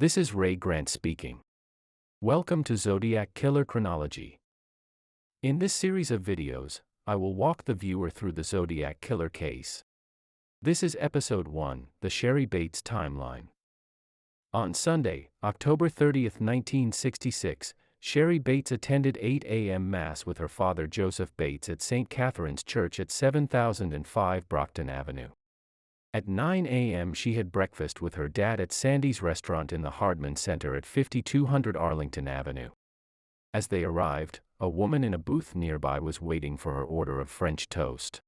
This is Ray Grant speaking. Welcome to Zodiac Killer Chronology. In this series of videos, I will walk the viewer through the Zodiac Killer case. This is Episode 1, the Cheri Bates Timeline. On Sunday, October 30, 1966, Cheri Bates attended 8 a.m. Mass with her father Joseph Bates at St. Catherine's Church at 7005 Brockton Avenue. At 9 a.m. she had breakfast with her dad at Sandy's restaurant in the Hardman Center at 5200 Arlington Avenue. As they arrived, a woman in a booth nearby was waiting for her order of French toast.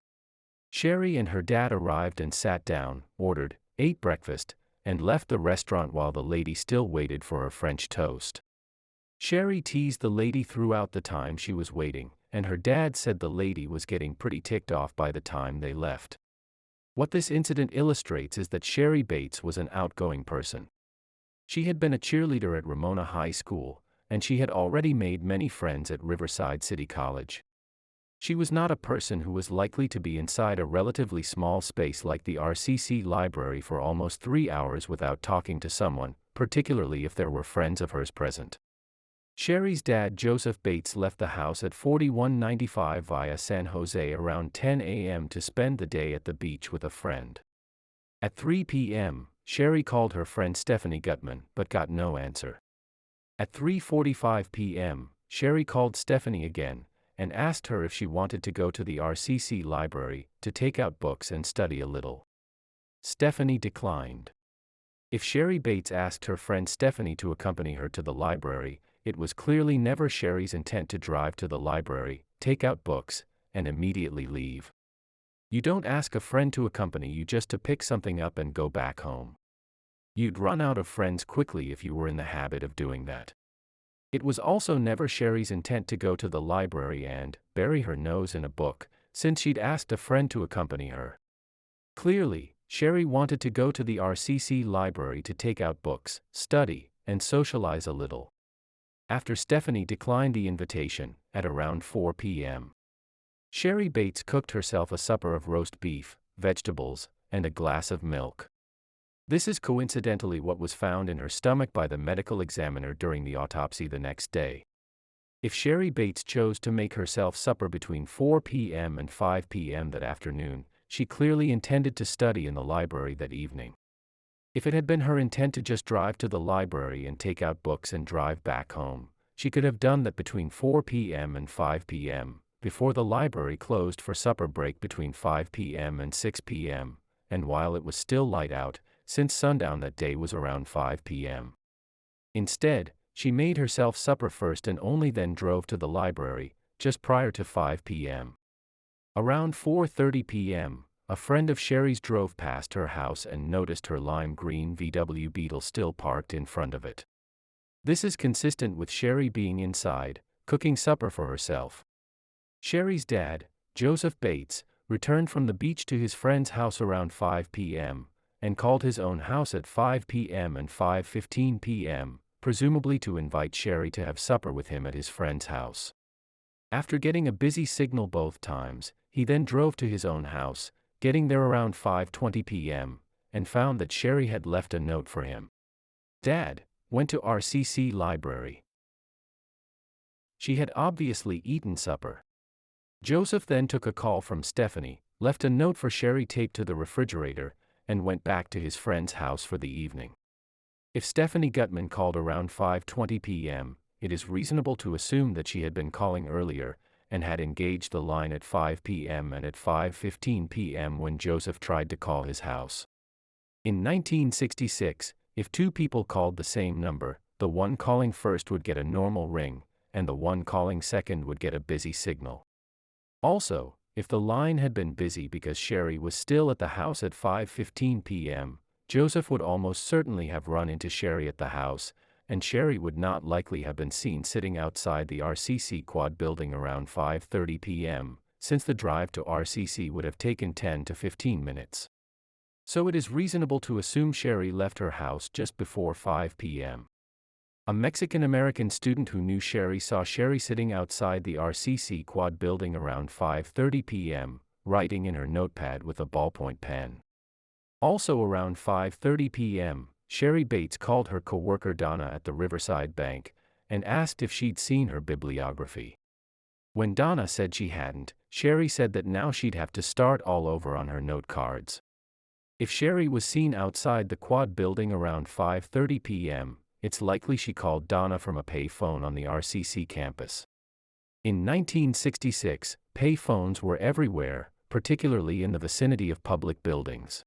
Cheri and her dad arrived and sat down, ordered, ate breakfast, and left the restaurant while the lady still waited for her French toast. Cheri teased the lady throughout the time she was waiting, and her dad said the lady was getting pretty ticked off by the time they left. What this incident illustrates is that Cheri Bates was an outgoing person. She had been a cheerleader at Ramona High School, and she had already made many friends at Riverside City College. She was not a person who was likely to be inside a relatively small space like the RCC library for almost 3 hours without talking to someone, particularly if there were friends of hers present. Cheri's dad Joseph Bates left the house at 4195 via San Jose around 10 a.m. to spend the day at the beach with a friend. At 3 p.m., Cheri called her friend Stephanie Gutman but got no answer. At 3:45 p.m., Cheri called Stephanie again and asked her if she wanted to go to the RCC library to take out books and study a little. Stephanie declined. If Cheri Bates asked her friend Stephanie to accompany her to the library, it was clearly never Cheri's intent to drive to the library, take out books, and immediately leave. You don't ask a friend to accompany you just to pick something up and go back home. You'd run out of friends quickly if you were in the habit of doing that. It was also never Cheri's intent to go to the library and bury her nose in a book, since she'd asked a friend to accompany her. Clearly, Cheri wanted to go to the RCC library to take out books, study, and socialize a little. After Stephanie declined the invitation, at around 4 p.m., Cheri Bates cooked herself a supper of roast beef, vegetables, and a glass of milk. This is coincidentally what was found in her stomach by the medical examiner during the autopsy the next day. If Cheri Bates chose to make herself supper between 4 p.m. and 5 p.m. that afternoon, she clearly intended to study in the library that evening. If it had been her intent to just drive to the library and take out books and drive back home, she could have done that between 4 p.m. and 5 p.m., before the library closed for supper break between 5 p.m. and 6 p.m., and while it was still light out, since sundown that day was around 5 p.m. Instead, she made herself supper first and only then drove to the library, just prior to 5 p.m. Around 4:30 p.m., a friend of Cheri's drove past her house and noticed her lime green VW Beetle still parked in front of it. This is consistent with Cheri being inside, cooking supper for herself. Cheri's dad, Joseph Bates, returned from the beach to his friend's house around 5 p.m., and called his own house at 5 p.m. and 5:15 p.m., presumably to invite Cheri to have supper with him at his friend's house. After getting a busy signal both times, he then drove to his own house, getting there around 5:20 p.m., and found that Cheri had left a note for him. Dad went to RCC library. She had obviously eaten supper. Joseph then took a call from Stephanie, left a note for Cheri taped to the refrigerator, and went back to his friend's house for the evening. If Stephanie Gutman called around 5:20 p.m., it is reasonable to assume that she had been calling earlier, and had engaged the line at 5 p.m. and at 5:15 p.m. when Joseph tried to call his house. In 1966, if two people called the same number, the one calling first would get a normal ring, and the one calling second would get a busy signal. Also, if the line had been busy because Cheri was still at the house at 5:15 p.m., Joseph would almost certainly have run into Cheri at the house, and Cheri would not likely have been seen sitting outside the RCC Quad building around 5:30 p.m., since the drive to RCC would have taken 10 to 15 minutes. So it is reasonable to assume Cheri left her house just before 5 p.m. A Mexican-American student who knew Cheri saw Cheri sitting outside the RCC Quad building around 5:30 p.m., writing in her notepad with a ballpoint pen. Also around 5:30 p.m., Cheri Bates called her coworker Donna at the Riverside Bank and asked if she'd seen her bibliography. When Donna said she hadn't, Cheri said that now she'd have to start all over on her note cards. If Cheri was seen outside the Quad building around 5:30 p.m., it's likely she called Donna from a pay phone on the RCC campus. In 1966, pay phones were everywhere, particularly in the vicinity of public buildings.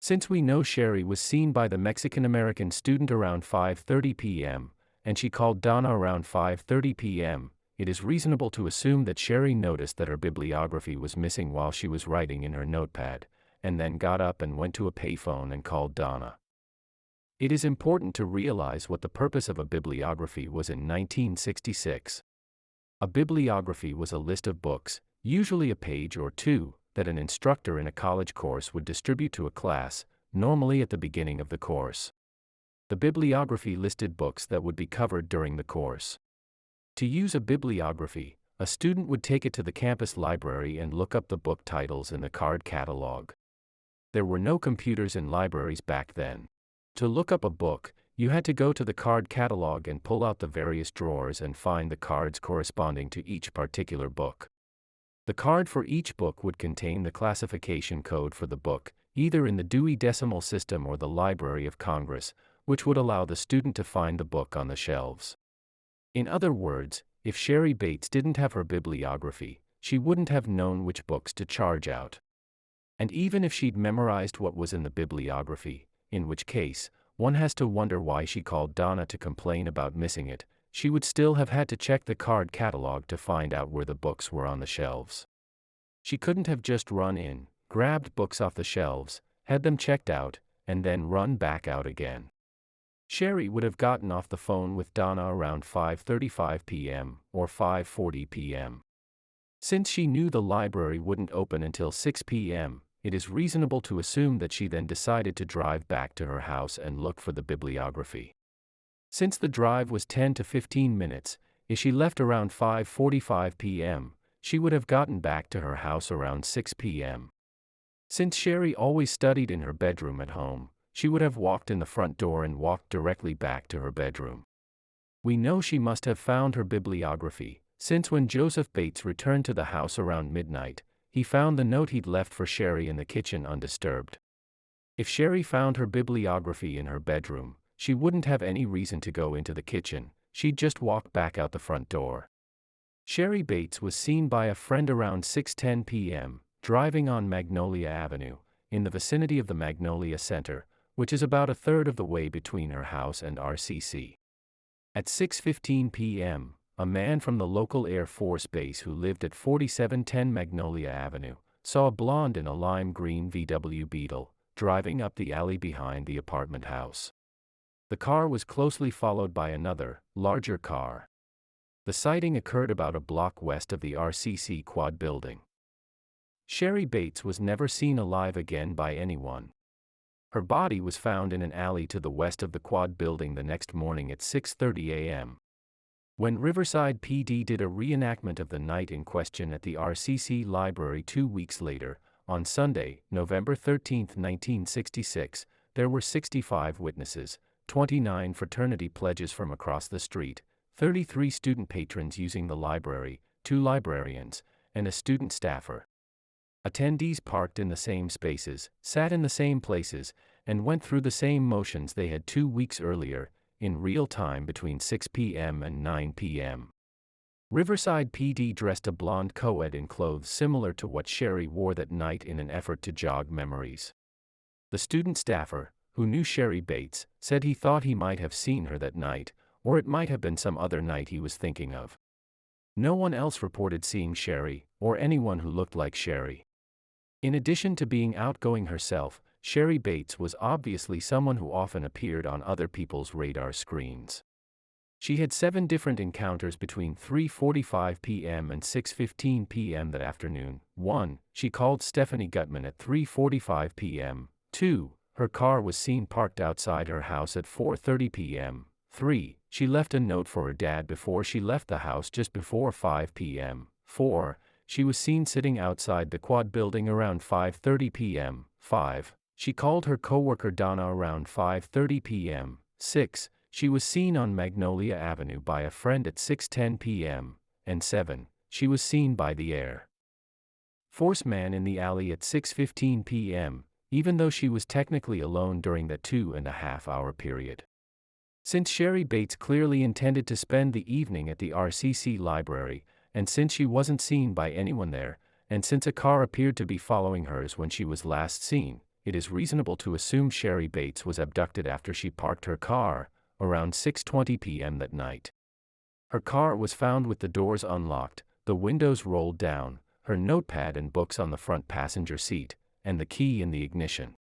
Since we know Cheri was seen by the Mexican-American student around 5:30 p.m., and she called Donna around 5:30 p.m., it is reasonable to assume that Cheri noticed that her bibliography was missing while she was writing in her notepad, and then got up and went to a payphone and called Donna. It is important to realize what the purpose of a bibliography was in 1966. A bibliography was a list of books, usually a page or two, that an instructor in a college course would distribute to a class, normally at the beginning of the course. The bibliography listed books that would be covered during the course. To use a bibliography, a student would take it to the campus library and look up the book titles in the card catalog. There were no computers in libraries back then. To look up a book, you had to go to the card catalog and pull out the various drawers and find the cards corresponding to each particular book. The card for each book would contain the classification code for the book, either in the Dewey Decimal System or the Library of Congress, which would allow the student to find the book on the shelves. In other words, if Cheri Bates didn't have her bibliography, she wouldn't have known which books to charge out. And even if she'd memorized what was in the bibliography, in which case, one has to wonder why she called Donna to complain about missing it, she would still have had to check the card catalog to find out where the books were on the shelves. She couldn't have just run in, grabbed books off the shelves, had them checked out, and then run back out again. Cheri would have gotten off the phone with Donna around 5:35 p.m. or 5:40 p.m. Since she knew the library wouldn't open until 6 p.m., it is reasonable to assume that she then decided to drive back to her house and look for the bibliography. Since the drive was 10 to 15 minutes, if she left around 5:45 p.m., she would have gotten back to her house around 6 p.m. Since Cheri always studied in her bedroom at home, she would have walked in the front door and walked directly back to her bedroom. We know she must have found her bibliography, since when Joseph Bates returned to the house around midnight, he found the note he'd left for Cheri in the kitchen undisturbed. If Cheri found her bibliography in her bedroom, she wouldn't have any reason to go into the kitchen, she'd just walk back out the front door. Cheri Bates was seen by a friend around 6:10 p.m., driving on Magnolia Avenue, in the vicinity of the Magnolia Center, which is about a third of the way between her house and RCC. At 6:15 p.m., a man from the local Air Force base who lived at 4710 Magnolia Avenue saw a blonde in a lime green VW Beetle driving up the alley behind the apartment house. The car was closely followed by another, larger car. The sighting occurred about a block west of the RCC Quad building. Cheri Bates was never seen alive again by anyone. Her body was found in an alley to the west of the Quad building the next morning at 6:30 a.m. When Riverside PD did a reenactment of the night in question at the RCC library 2 weeks later, on Sunday, November 13, 1966, there were 65 witnesses, 29 fraternity pledges from across the street, 33 student patrons using the library, 2 librarians, and a student staffer. Attendees parked in the same spaces, sat in the same places, and went through the same motions they had 2 weeks earlier, in real time between 6 p.m. and 9 p.m. Riverside PD dressed a blonde co-ed in clothes similar to what Cheri wore that night in an effort to jog memories. The student staffer, who knew Cheri Bates, said he thought he might have seen her that night, or it might have been some other night he was thinking of. No one else reported seeing Cheri, or anyone who looked like Cheri. In addition to being outgoing herself, Cheri Bates was obviously someone who often appeared on other people's radar screens. She had 7 different encounters between 3:45 p.m. and 6:15 p.m. that afternoon. 1. She called Stephanie Gutman at 3:45 p.m. 2. Her car was seen parked outside her house at 4:30 p.m. 3. She left a note for her dad before she left the house just before 5 p.m. 4. She was seen sitting outside the Quad building around 5:30 p.m. 5. She called her coworker Donna around 5:30 p.m. 6. She was seen on Magnolia Avenue by a friend at 6:10 p.m. and 7. She was seen by the Air Force man in the alley at 6:15 p.m., even though she was technically alone during that 2.5-hour period. Since Cheri Bates clearly intended to spend the evening at the RCC library, and since she wasn't seen by anyone there, and since a car appeared to be following hers when she was last seen, it is reasonable to assume Cheri Bates was abducted after she parked her car, around 6:20 p.m. that night. Her car was found with the doors unlocked, the windows rolled down, her notepad and books on the front passenger seat, and the key in the ignition.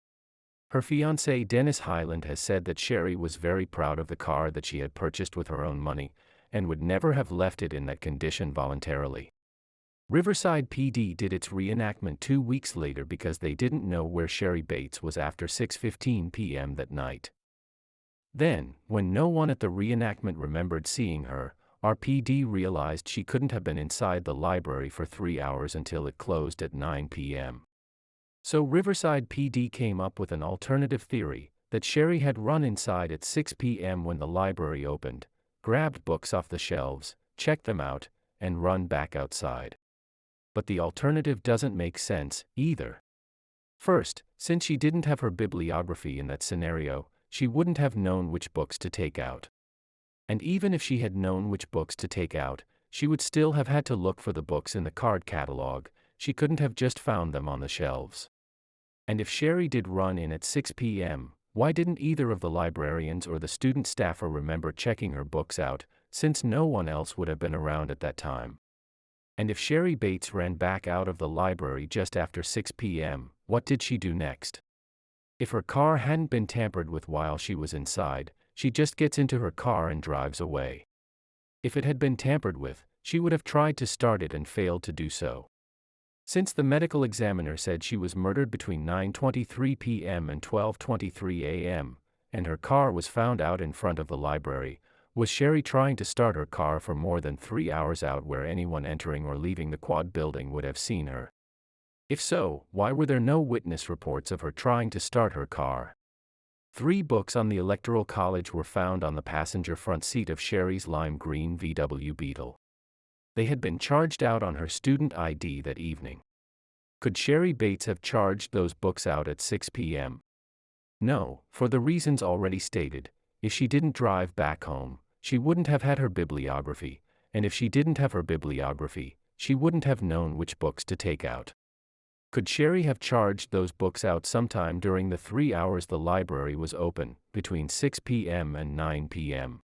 Her fiancé Dennis Highland has said that Cheri was very proud of the car that she had purchased with her own money, and would never have left it in that condition voluntarily. Riverside PD did its reenactment 2 weeks later because they didn't know where Cheri Bates was after 6:15 p.m. that night. Then, when no one at the reenactment remembered seeing her, RPD realized she couldn't have been inside the library for 3 hours until it closed at 9 p.m. So Riverside PD came up with an alternative theory, that Cheri had run inside at 6 p.m. when the library opened, grabbed books off the shelves, checked them out, and run back outside. But the alternative doesn't make sense, either. First, since she didn't have her bibliography in that scenario, she wouldn't have known which books to take out. And even if she had known which books to take out, she would still have had to look for the books in the card catalog. She couldn't have just found them on the shelves. And if Cheri did run in at 6 p.m., why didn't either of the librarians or the student staffer remember checking her books out, since no one else would have been around at that time? And if Cheri Bates ran back out of the library just after 6 p.m., what did she do next? If her car hadn't been tampered with while she was inside, she just gets into her car and drives away. If it had been tampered with, she would have tried to start it and failed to do so. Since the medical examiner said she was murdered between 9:23 p.m. and 12:23 a.m., and her car was found out in front of the library, was Cheri trying to start her car for more than 3 hours out where anyone entering or leaving the quad building would have seen her? If so, why were there no witness reports of her trying to start her car? 3 books on the Electoral College were found on the passenger front seat of Cheri's lime green VW Beetle. They had been charged out on her student ID that evening. Could Cheri Bates have charged those books out at 6 p.m.? No, for the reasons already stated. If she didn't drive back home, she wouldn't have had her bibliography, and if she didn't have her bibliography, she wouldn't have known which books to take out. Could Cheri have charged those books out sometime during the 3 hours the library was open, between 6 p.m. and 9 p.m.?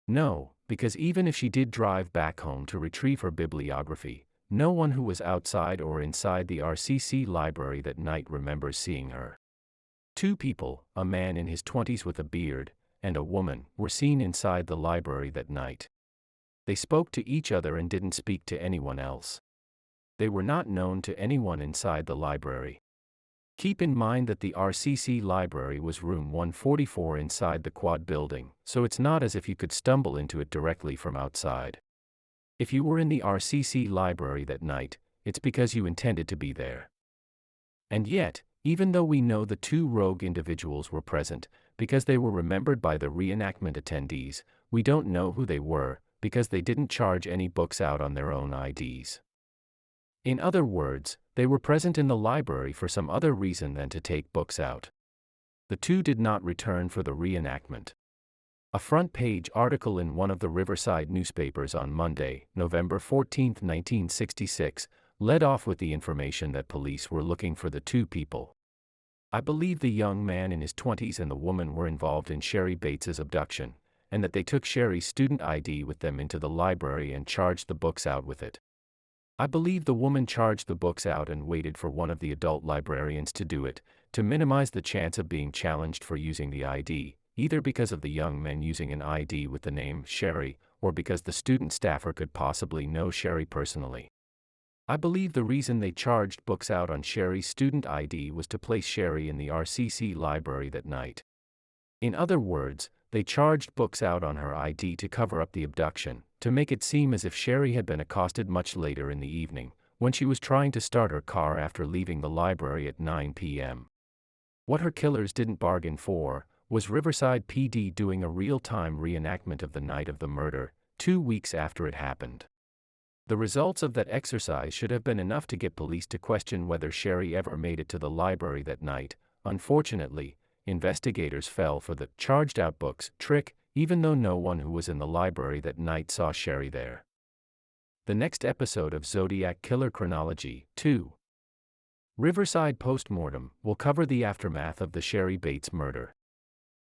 No, because even if she did drive back home to retrieve her bibliography, no one who was outside or inside the RCC library that night remembers seeing her. 2 people, a man in his 20s with a beard, and a woman, were seen inside the library that night. They spoke to each other and didn't speak to anyone else. They were not known to anyone inside the library. Keep in mind that the RCC library was room 144 inside the quad building, so it's not as if you could stumble into it directly from outside. If you were in the RCC library that night, it's because you intended to be there. And yet, even though we know the 2 rogue individuals were present, because they were remembered by the reenactment attendees, we don't know who they were, because they didn't charge any books out on their own IDs. In other words, they were present in the library for some other reason than to take books out. The 2 did not return for the reenactment. A front-page article in one of the Riverside newspapers on Monday, November 14, 1966, led off with the information that police were looking for the 2 people. I believe the young man in his 20s and the woman were involved in Cheri Bates's abduction, and that they took Cheri's student ID with them into the library and charged the books out with it. I believe the woman charged the books out and waited for one of the adult librarians to do it, to minimize the chance of being challenged for using the ID, either because of the young men using an ID with the name Cheri, or because the student staffer could possibly know Cheri personally. I believe the reason they charged books out on Cheri's student ID was to place Cheri in the RCC library that night. In other words, they charged books out on her ID to cover up the abduction, to make it seem as if Cheri had been accosted much later in the evening, when she was trying to start her car after leaving the library at 9 p.m. What her killers didn't bargain for was Riverside PD doing a real-time reenactment of the night of the murder, 2 weeks after it happened. The results of that exercise should have been enough to get police to question whether Cheri ever made it to the library that night. Unfortunately, investigators fell for the charged-out books trick, even though no one who was in the library that night saw Cheri there. The next episode of Zodiac Killer Chronology 2. Riverside Post-Mortem will cover the aftermath of the Cheri Bates murder.